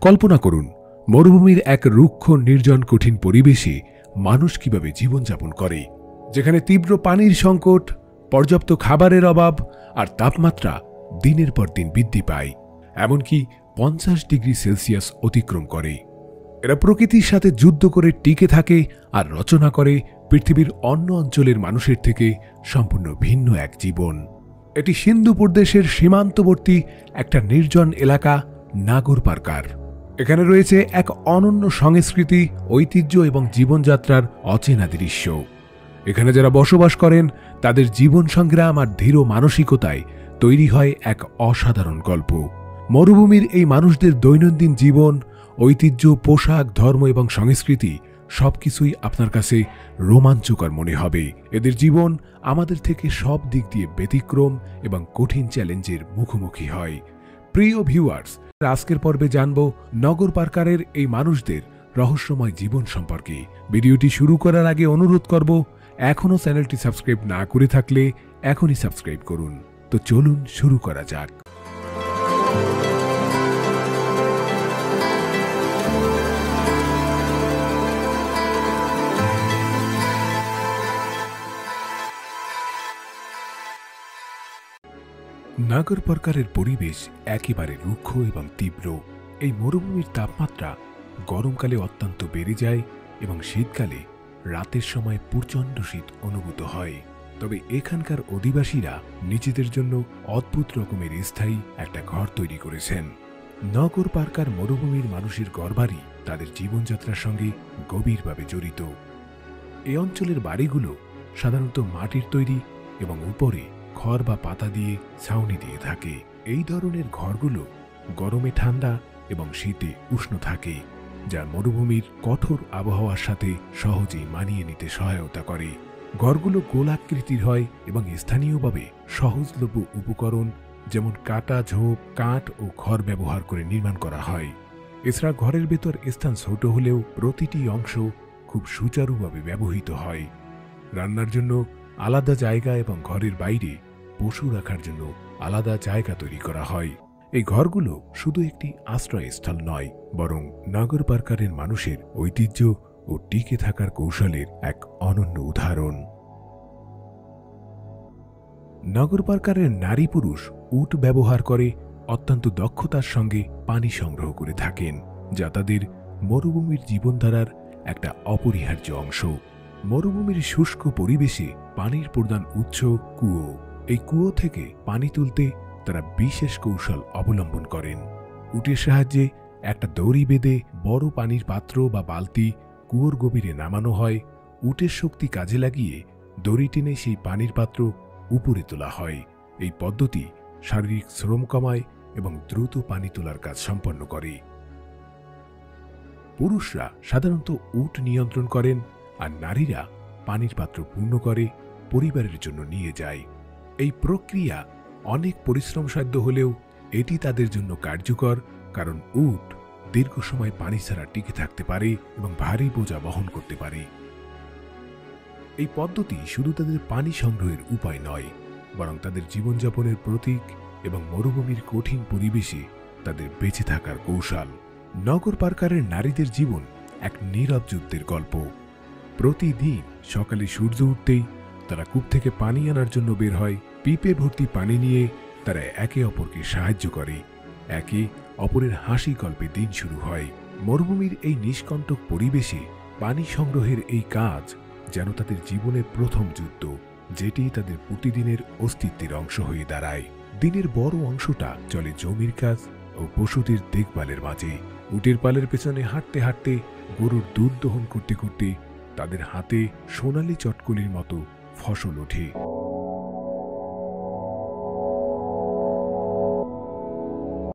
কল্পনা করুন মরুভূমির এক রুক্ষ নির্জন কঠিন পরিবেশে মানুষ কিভাবে জীবনযাপন করে, যেখানে তীব্র পানির সংকট, পর্যাপ্ত খাবারের অভাব আর তাপমাত্রা দিনের পর দিন বৃদ্ধি পায়, এমনকি 50 ডিগ্রি সেলসিয়াস অতিক্রম করে। এরা প্রকৃতির সাথে যুদ্ধ করে টিকে থাকে আর রচনা করে পৃথিবীর অন্য অঞ্চলের মানুষের থেকে সম্পূর্ণ ভিন্ন এক জীবন। এটি সিন্ধু প্রদেশের সীমান্তবর্তী একটা নির্জন এলাকা নাগর পার্কার। এখানে রয়েছে এক অনন্য সংস্কৃতি, ঐতিহ্য এবং জীবনযাত্রার অচেনা দৃশ্য। এখানে যারা বসবাস করেন তাদের জীবন সংগ্রাম আর দৃঢ় মানসিকতায় তৈরি হয় এক অসাধারণ গল্প। মরুভূমির এই মানুষদের দৈনন্দিন জীবন, ঐতিহ্য, পোশাক, ধর্ম এবং সংস্কৃতি সবকিছুই আপনার কাছে রোমাঞ্চকর মনে হবে। এদের জীবন আমাদের থেকে সব দিক দিয়ে ব্যতিক্রম এবং কঠিন চ্যালেঞ্জের মুখোমুখি হয়। প্রিয় ভিউয়ার্স, আজকের পর্বে জানব নগর পার্কারের এই মানুষদের রহস্যময় জীবন সম্পর্কে। ভিডিওটি শুরু করার আগে অনুরোধ করব, এখনও চ্যানেলটি সাবস্ক্রাইব না করে থাকলে এখনই সাবস্ক্রাইব করুন। তো চলুন শুরু করা যাক। নাগর পার্কারের পরিবেশ একেবারে রুক্ষ এবং তীব্র। এই মরুভূমির তাপমাত্রা গরমকালে অত্যন্ত বেড়ে যায় এবং শীতকালে রাতের সময় প্রচণ্ড শীত অনুভূত হয়। তবে এখানকার অধিবাসীরা নিজেদের জন্য অদ্ভুত রকমের স্থায়ী একটা ঘর তৈরি করেছেন। নগর পার্কার মরুভূমির মানুষের ঘরবাড়ি তাদের জীবনযাত্রার সঙ্গে গভীরভাবে জড়িত। এই অঞ্চলের বাড়িগুলো সাধারণত মাটির তৈরি এবং উপরে খড় বা পাতা দিয়ে ছাউনি দিয়ে থাকে। এই ধরনের ঘরগুলো গরমে ঠান্ডা এবং শীতে উষ্ণ থাকে, যা মরুভূমির কঠোর আবহাওয়ার সাথে সহজেই মানিয়ে নিতে সহায়তা করে। ঘরগুলো গোলাকৃতির হয় এবং স্থানীয়ভাবে সহজলভ্য উপকরণ যেমন কাটা, ঝোপ, কাঠ ও খড় ব্যবহার করে নির্মাণ করা হয়। এছাড়া ঘরের ভেতর স্থান ছোট হলেও প্রতিটি অংশ খুব সুচারুভাবে ব্যবহৃত হয়। রান্নার জন্য আলাদা জায়গা এবং ঘরের বাইরে পশু রাখার জন্য আলাদা জায়গা তৈরি করা হয়। এই ঘরগুলো শুধু একটি আশ্রয়স্থল নয়, বরং নগর পার্কারের মানুষের ঐতিহ্য ও টিকে থাকার কৌশলের এক অনন্য উদাহরণ। নগর পার্কারের নারী পুরুষ উট ব্যবহার করে অত্যন্ত দক্ষতার সঙ্গে পানি সংগ্রহ করে থাকেন, যা তাদের মরুভূমির জীবনধারার একটা অপরিহার্য অংশ। মরুভূমির শুষ্ক পরিবেশে পানির প্রধান উৎস কুয়ো। এই কুয়ো থেকে পানি তুলতে তারা বিশেষ কৌশল অবলম্বন করেন। উটের সাহায্যে একটা দড়ি বেঁধে বড় পানির পাত্র বা বালতি কুয়োর গভীরে নামানো হয়। উটের শক্তি কাজে লাগিয়ে দড়ি টেনে সেই পানির পাত্র উপরে তোলা হয়। এই পদ্ধতি শারীরিক শ্রম কমায় এবং দ্রুত পানি তোলার কাজ সম্পন্ন করে। পুরুষরা সাধারণত উট নিয়ন্ত্রণ করেন আর নারীরা পানির পাত্র পূর্ণ করে পরিবারের জন্য নিয়ে যায়। এই প্রক্রিয়া অনেক পরিশ্রমসাধ্য হলেও এটি তাদের জন্য কার্যকর, কারণ উট দীর্ঘ সময় পানি ছাড়া টিকে থাকতে পারে এবং ভারী বোঝা বহন করতে পারে। এই পদ্ধতি শুধু তাদের পানি সংগ্রহের উপায় নয়, বরং তাদের জীবনযাপনের প্রতীক এবং মরুভূমির কঠিন পরিবেশে তাদের বেঁচে থাকার কৌশল। নগর পার্কারের নারীদের জীবন এক নীরব যুদ্ধের গল্প। প্রতিদিন সকালে সূর্য উঠতেই তারা কূপ থেকে পানি আনার জন্য বের হয়। পিপে ভর্তি পানি নিয়ে তারা একে অপরকে সাহায্য করে। একে অপরের হাসি গল্পে দিন শুরু হয়। মরুভূমির এই নিষ্কণ্টক পরিবেশে পানি সংগ্রহের এই কাজ যেন তাদের জীবনের প্রথম যুদ্ধ, যেটি তাদের প্রতিদিনের অস্তিত্বের অংশ হয়ে দাঁড়ায়। দিনের বড় অংশটা চলে জমির কাজ ও পশুদের দেখভালের মাঝে। উটের পালের পেছনে হাঁটতে হাঁটতে, গরুর দুধ দহন করতে করতে তাদের হাতে সোনালি চটকলির মতো ফসল ওঠে।